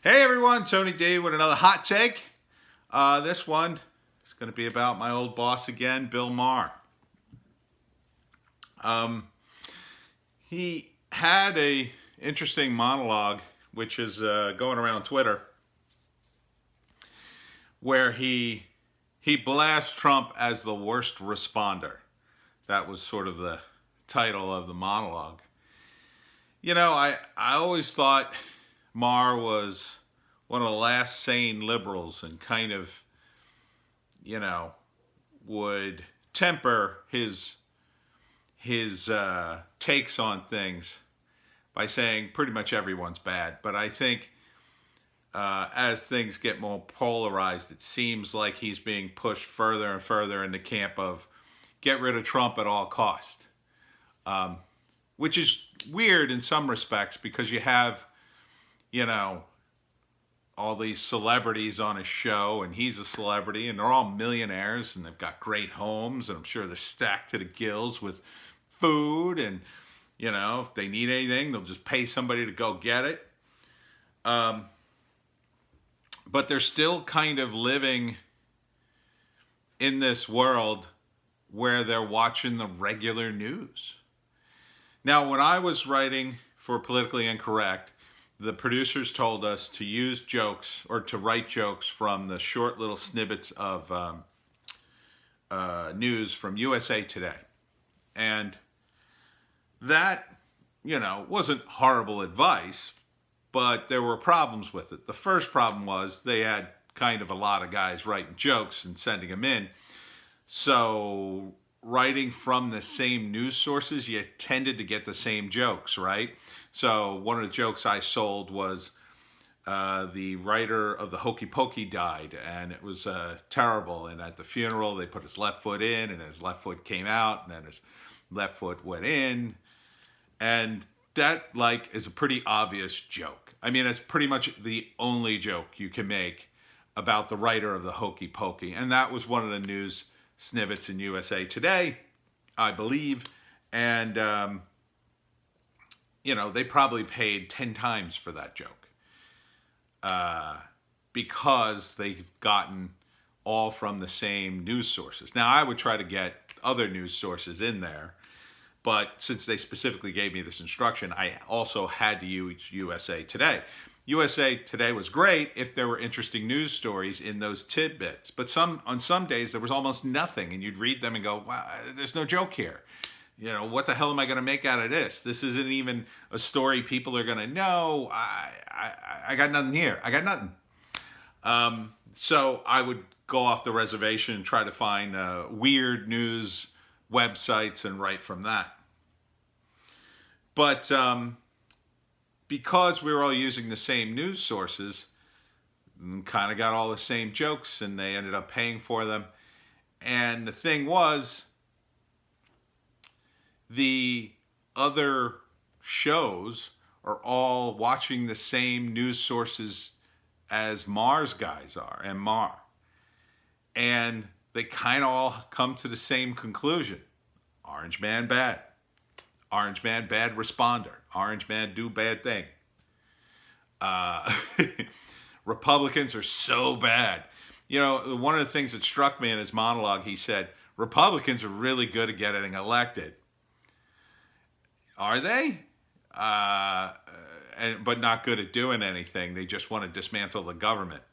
Hey everyone, Tony D with another hot take. This one is going to be about my old boss again, Bill Maher. He had a interesting monologue, which is going around Twitter, where he blasts Trump as the worst responder. That was sort of the title of the monologue. You know, I always thought Maher was one of the last sane liberals and kind of, would temper his takes on things by saying pretty much everyone's bad. But I think as things get more polarized, it seems like he's being pushed further and further in the camp of get rid of Trump at all cost, which is weird in some respects because you have, all these celebrities on his show, and he's a celebrity, and they're all millionaires, and they've got great homes, and I'm sure they're stacked to the gills with food, and, if they need anything, they'll just pay somebody to go get it. But they're still kind of living in this world where they're watching the regular news. Now, when I was writing for Politically Incorrect, the producers told us to use jokes or to write jokes from the short little snippets of news from USA Today. And that, wasn't horrible advice, but there were problems with it. The first problem was they had kind of a lot of guys writing jokes and sending them in. So writing from the same news sources, you tended to get the same jokes, right? So one of the jokes I sold was the writer of the Hokey Pokey died, and it was terrible. And at the funeral, they put his left foot in, and his left foot came out, and then his left foot went in. And that, is a pretty obvious joke. I mean, it's pretty much the only joke you can make about the writer of the Hokey Pokey. And that was one of the news snippets in USA Today, I believe. And, they probably paid 10 times for that joke because they've gotten all from the same news sources. Now, I would try to get other news sources in there, but since they specifically gave me this instruction, I also had to use USA Today. USA Today was great if there were interesting news stories in those tidbits, but on some days there was almost nothing, and you'd read them and go, wow, there's no joke here. What the hell am I going to make out of this? This isn't even a story people are going to know. I got nothing here. I got nothing. So I would go off the reservation and try to find weird news websites and write from that. But because we were all using the same news sources, kind of got all the same jokes, and they ended up paying for them. And the thing was, the other shows are all watching the same news sources as Maher's guys are, and Maher. And they kind of all come to the same conclusion. Orange man bad. Orange man bad responder. Orange man do bad thing. Republicans are so bad. One of the things that struck me in his monologue, he said, Republicans are really good at getting elected. Are they? But not good at doing anything. They just want to dismantle the government.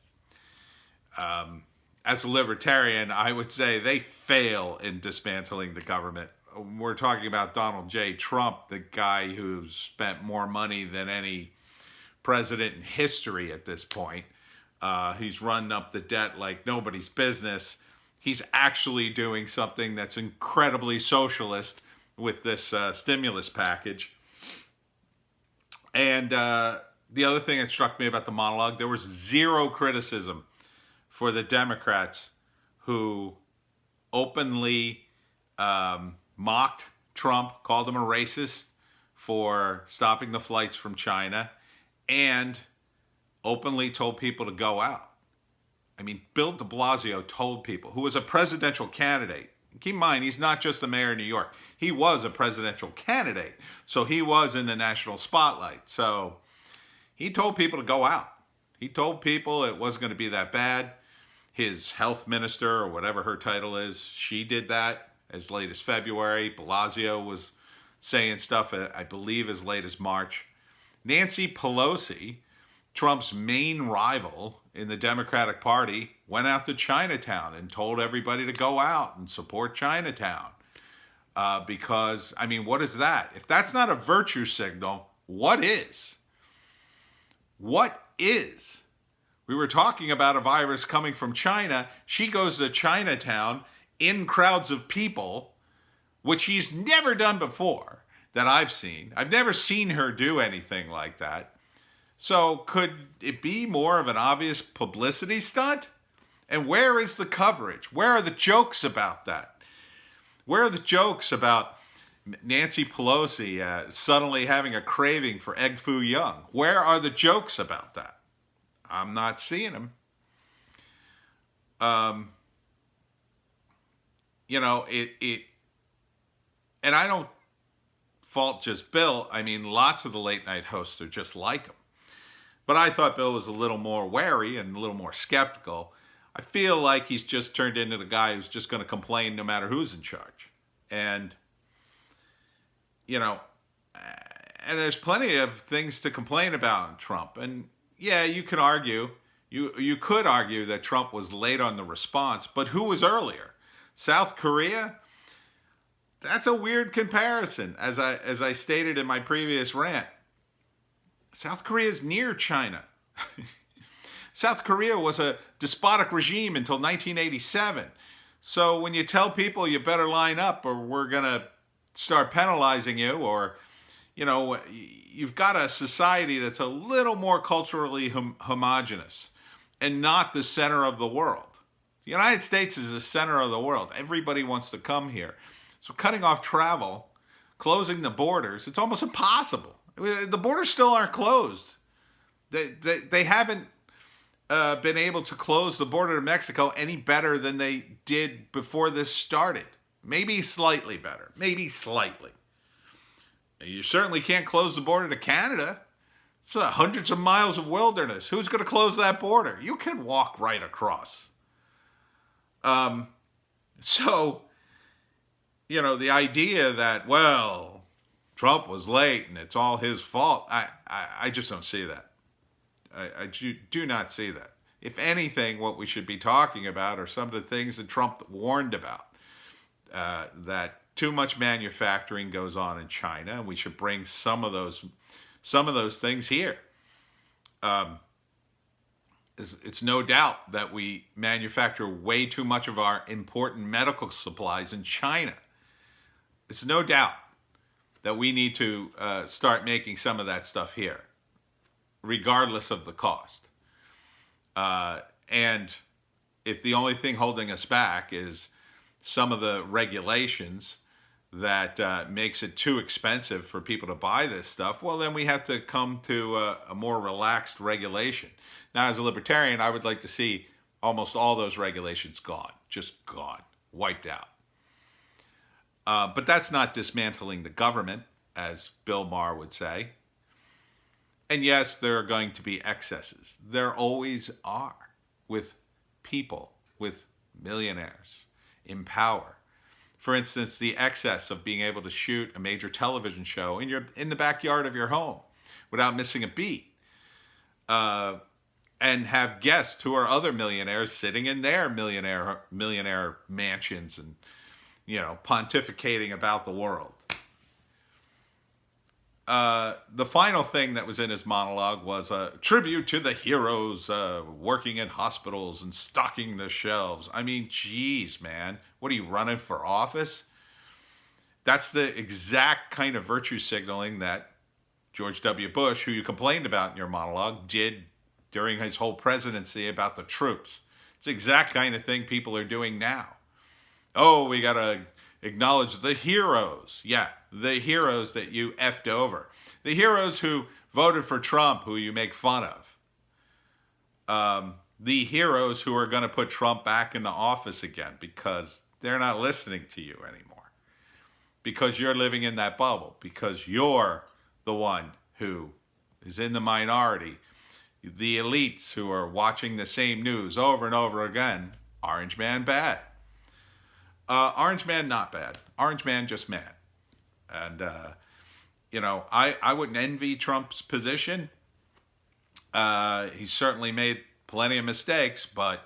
As a libertarian, I would say they fail in dismantling the government. We're talking about Donald J. Trump, the guy who's spent more money than any president in history at this point. He's run up the debt like nobody's business. He's actually doing something that's incredibly socialist with this stimulus package. And the other thing that struck me about the monologue, there was zero criticism for the Democrats who openly mocked Trump, called him a racist for stopping the flights from China, and openly told people to go out. I mean, Bill de Blasio told people, who was a presidential candidate, keep in mind, he's not just the mayor of New York. He was a presidential candidate. So he was in the national spotlight. So he told people to go out. He told people it wasn't going to be that bad. His health minister, or whatever her title is, she did that as late as February. Blasio was saying stuff, I believe, as late as March. Nancy Pelosi, Trump's main rival in the Democratic Party, went out to Chinatown and told everybody to go out and support Chinatown. Because, I mean, what is that? If that's not a virtue signal, what is? What is? We were talking about a virus coming from China. She goes to Chinatown in crowds of people, which she's never done before that I've seen. I've never seen her do anything like that. So could it be more of an obvious publicity stunt? And where is the coverage? Where are the jokes about that? Where are the jokes about Nancy Pelosi suddenly having a craving for egg foo young? Where are the jokes about that? I'm not seeing them. You know, and I don't fault just Bill. I mean, lots of the late night hosts are just like him. But I thought Bill was a little more wary and a little more skeptical. I feel like he's just turned into the guy who's just going to complain no matter who's in charge. And, you know, and there's plenty of things to complain about in Trump. And yeah, you can argue, you could argue that Trump was late on the response, but who was earlier? South Korea? That's a weird comparison, as I stated in my previous rant. South Korea is near China. South Korea was a despotic regime until 1987. So when you tell people you better line up or we're going to start penalizing you, or, you know, you've got a society that's a little more culturally homogenous and not the center of the world. The United States is the center of the world. Everybody wants to come here. So cutting off travel, closing the borders, it's almost impossible. The borders still aren't closed. They haven't been able to close the border to Mexico any better than they did before this started. Maybe slightly better. Maybe slightly. You certainly can't close the border to Canada. It's hundreds of miles of wilderness. Who's going to close that border? You can walk right across. So, you know, the idea that, well, Trump was late and it's all his fault, I just don't see that. I do not see that. If anything, what we should be talking about are some of the things that Trump warned about. That too much manufacturing goes on in China, and we should bring some of those things here. It's no doubt that we manufacture way too much of our important medical supplies in China. It's no doubt that we need to start making some of that stuff here, regardless of the cost. And if the only thing holding us back is some of the regulations that makes it too expensive for people to buy this stuff, well, then we have to come to a more relaxed regulation. Now, as a libertarian, I would like to see almost all those regulations gone, just gone, wiped out. But that's not dismantling the government, as Bill Maher would say. And yes, there are going to be excesses. There always are, with people, with millionaires in power. For instance, the excess of being able to shoot a major television show in the backyard of your home without missing a beat. And have guests who are other millionaires sitting in their millionaire mansions and, you know, pontificating about the world. The final thing that was in his monologue was a tribute to the heroes working in hospitals and stocking the shelves. I mean, geez, man. What are you, running for office? That's the exact kind of virtue signaling that George W. Bush, who you complained about in your monologue, did during his whole presidency about the troops. It's the exact kind of thing people are doing now. Oh, we got to acknowledge the heroes. Yeah, the heroes that you effed over. The heroes who voted for Trump, who you make fun of. The heroes who are going to put Trump back into office again because they're not listening to you anymore. Because you're living in that bubble. Because you're the one who is in the minority. the elites who are watching the same news over and over again, Orange Man bad. Orange Man not bad. Orange Man just mad. And, I wouldn't envy Trump's position. He certainly made plenty of mistakes, but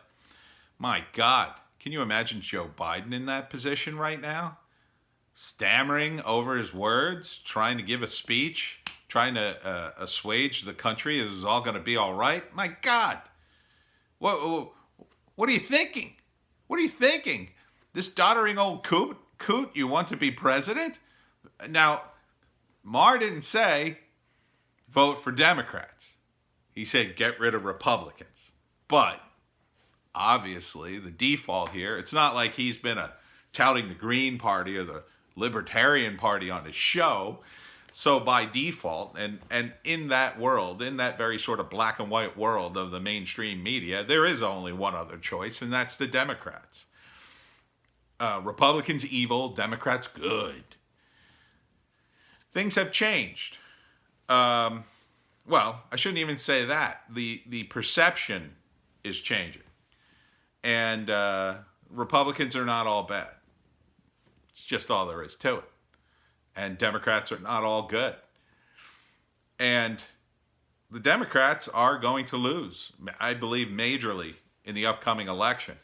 my God, can you imagine Joe Biden in that position right now? Stammering over his words, trying to give a speech, trying to assuage the country. This is all going to be all right. My God, what are you thinking? What are you thinking? This doddering old coot, you want to be president? Now, Maher didn't say vote for Democrats. He said get rid of Republicans. But obviously, the default here, it's not like he's been touting the Green Party or the Libertarian Party on his show. So by default, and in that world, in that very sort of black and white world of the mainstream media, there is only one other choice, and that's the Democrats. Republicans evil, Democrats good. Things have changed. Well, I shouldn't even say that. The perception is changing. And Republicans are not all bad. It's just all there is to it. And Democrats are not all good. And the Democrats are going to lose, I believe, majorly in the upcoming election.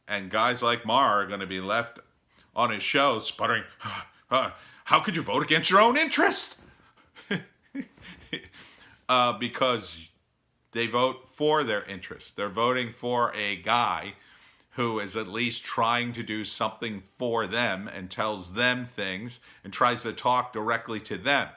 And guys like Maher are going to be left on his show sputtering, how could you vote against your own interests? Because they vote for their interests. They're voting for a guy who is at least trying to do something for them and tells them things and tries to talk directly to them.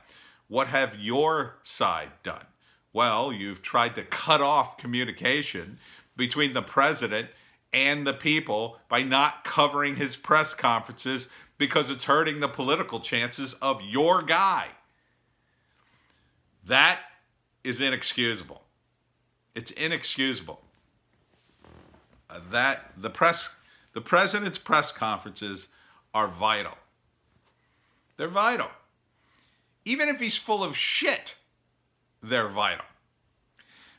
What have your side done? Well, you've tried to cut off communication between the president and the people by not covering his press conferences because it's hurting the political chances of your guy. That is inexcusable. It's inexcusable. That the president's press conferences are vital. They're vital. Even if he's full of shit, they're vital.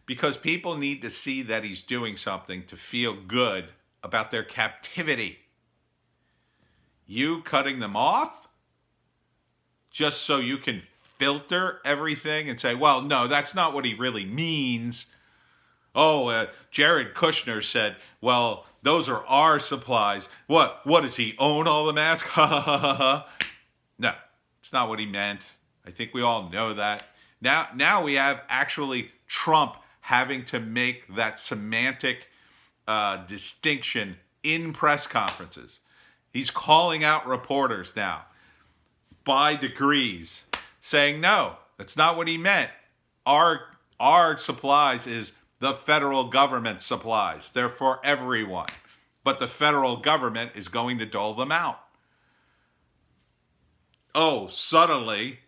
Because people need to see that he's doing something to feel good about their captivity. You cutting them off just so you can filter everything and say, well, no, that's not what he really means. Oh, Jared Kushner said, well, those are our supplies. What does he own all the masks? Ha ha ha ha ha. No, it's not what he meant. I think we all know that. Now we have actually Trump having to make that semantic distinction in press conferences. He's calling out reporters now by degrees, saying, no, that's not what he meant. Our supplies is the federal government supplies. They're for everyone. But the federal government is going to dole them out. Oh, suddenly,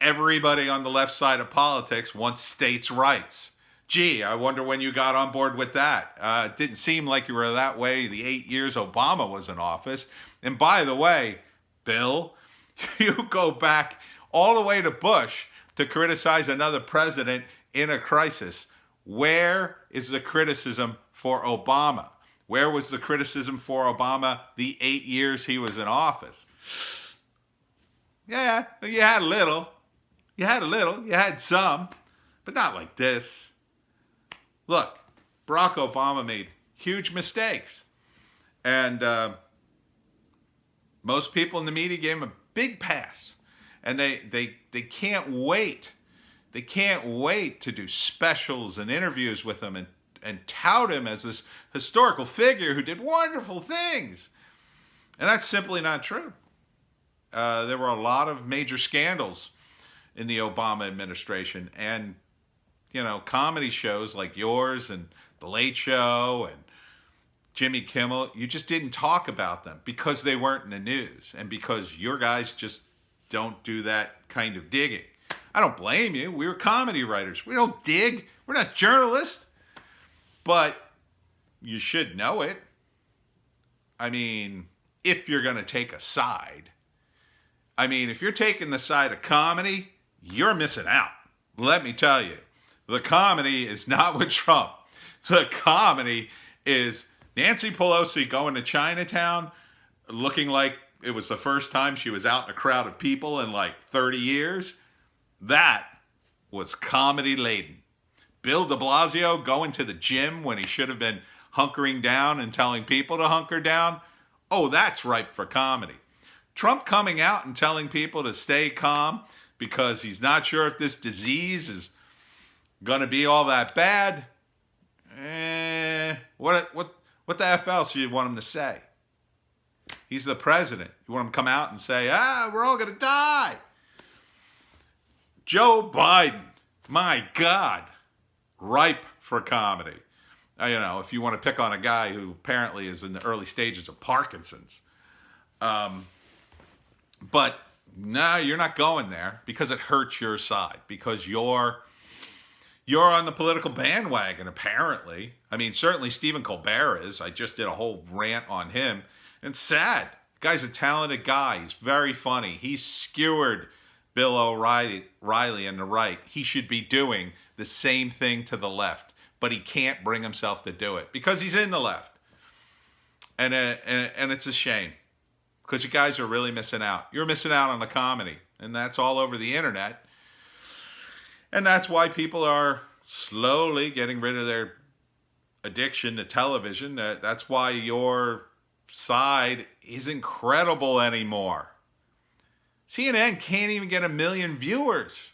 everybody on the left side of politics wants states' rights. Gee, I wonder when you got on board with that. It didn't seem like you were that way the 8 years Obama was in office. And by the way, Bill, you go back all the way to Bush to criticize another president in a crisis. Where is the criticism for Obama? Where was the criticism for Obama the 8 years he was in office? Yeah, you had a little. You had some, but not like this. Look, Barack Obama made huge mistakes. And most people in the media gave him a big pass. And they can't wait. They can't wait to do specials and interviews with him and tout him as this historical figure who did wonderful things. And that's simply not true. There were a lot of major scandals in the Obama administration. And, comedy shows like yours and The Late Show and Jimmy Kimmel, you just didn't talk about them because they weren't in the news and because your guys just don't do that kind of digging. I don't blame you. We're comedy writers. We don't dig. We're not journalists. But you should know it. I mean, if you're going to take a side. I mean, if you're taking the side of comedy, you're missing out. Let me tell you. The comedy is not with Trump. The comedy is Nancy Pelosi going to Chinatown looking like it was the first time she was out in a crowd of people in like 30 years. That was comedy laden. Bill de Blasio going to the gym when he should have been hunkering down and telling people to hunker down. Oh, that's ripe for comedy. Trump coming out and telling people to stay calm because he's not sure if this disease is going to be all that bad. What the F else do you want him to say? He's the president. You want him to come out and say, we're all going to die. Joe Biden, my God, ripe for comedy. If you want to pick on a guy who apparently is in the early stages of Parkinson's. But no, you're not going there because it hurts your side, because you're on the political bandwagon, apparently. I mean, certainly Stephen Colbert is. I just did a whole rant on him. And sad. The guy's a talented guy. He's very funny. He skewered Bill O'Reilly and the right. He should be doing the same thing to the left, but he can't bring himself to do it because he's in the left. And it's a shame because you guys are really missing out. You're missing out on the comedy, and that's all over the internet. And that's why people are slowly getting rid of their addiction to television. That's why your side isn't credible anymore. CNN can't even get 1 million viewers.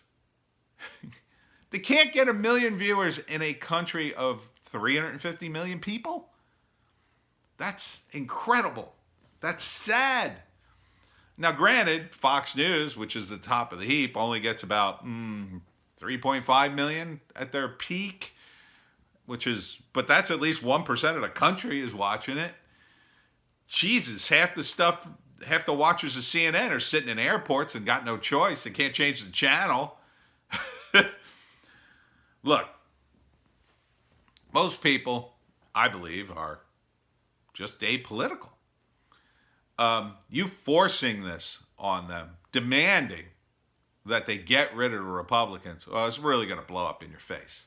They can't get 1 million viewers in a country of 350 million people. That's incredible. That's sad. Now, granted, Fox News, which is the top of the heap, only gets about 3.5 million at their peak, but that's at least 1% of the country is watching it. Jesus, half the watchers of CNN are sitting in airports and got no choice. They can't change the channel. Look, most people, I believe, are just apolitical. You forcing this on them, demanding that they get rid of the Republicans, it's really going to blow up in your face.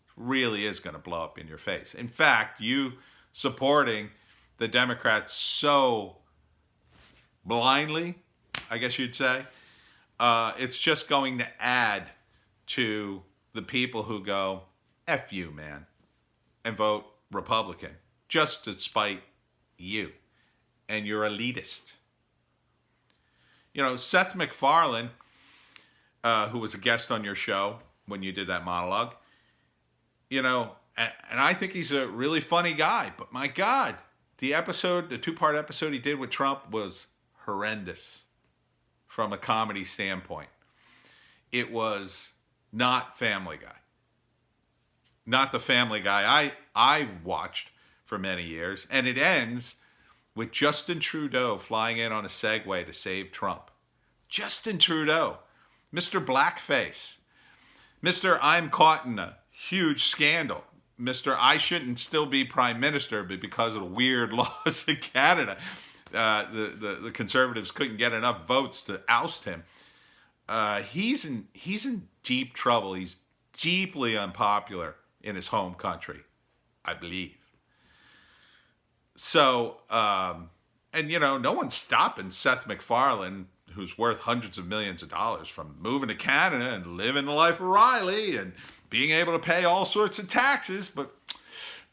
It really is going to blow up in your face. In fact, you supporting the Democrats so blindly, I guess you'd say, it's just going to add to the people who go, F you, man, and vote Republican, just to spite you and your elitist. Seth MacFarlane, who was a guest on your show when you did that monologue, and I think he's a really funny guy, but my God, the 2-part episode he did with Trump was horrendous from a comedy standpoint. It was not Family Guy. Not the Family Guy I watched for many years. And it ends with Justin Trudeau flying in on a Segway to save Trump. Justin Trudeau, Mr. Blackface, Mr. I'm caught in a huge scandal, Mr. I shouldn't still be prime minister, but because of the weird laws in Canada, the Conservatives couldn't get enough votes to oust him. He's in deep trouble. He's deeply unpopular in his home country, I believe. So, no one's stopping Seth MacFarlane, who's worth hundreds of millions of dollars, from moving to Canada and living the life of Riley and being able to pay all sorts of taxes. But,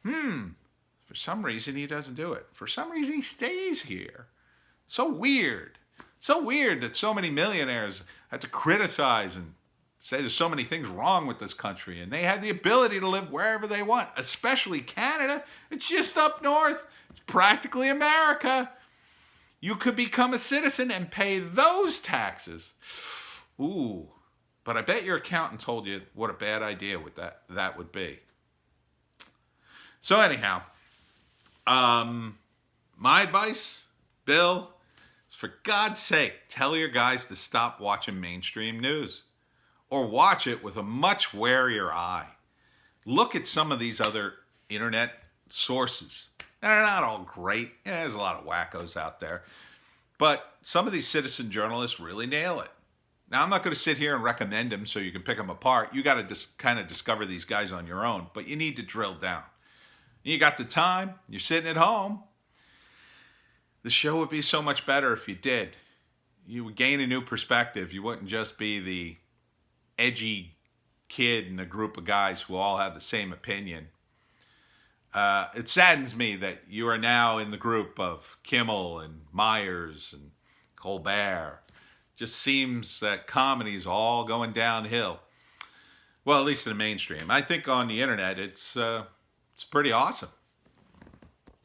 for some reason he doesn't do it. For some reason he stays here. So weird. So weird that so many millionaires had to criticize and say there's so many things wrong with this country, and they had the ability to live wherever they want, especially Canada. It's just up north. It's practically America. You could become a citizen and pay those taxes. Ooh, but I bet your accountant told you what a bad idea that would be. So anyhow, my advice, Bill, is for God's sake, tell your guys to stop watching mainstream news. Or watch it with a much warier eye. Look at some of these other internet sources. They're not all great. Yeah, there's a lot of wackos out there. But some of these citizen journalists really nail it. Now, I'm not going to sit here and recommend them so you can pick them apart. You got to just kind of discover these guys on your own, but you need to drill down. You got the time, you're sitting at home. The show would be so much better if you did. You would gain a new perspective. You wouldn't just be the edgy kid in a group of guys who all have the same opinion. It saddens me that you are now in the group of Kimmel and Myers and Colbert. Just seems that comedy's all going downhill. Well, at least in the mainstream. I think on the internet it's pretty awesome.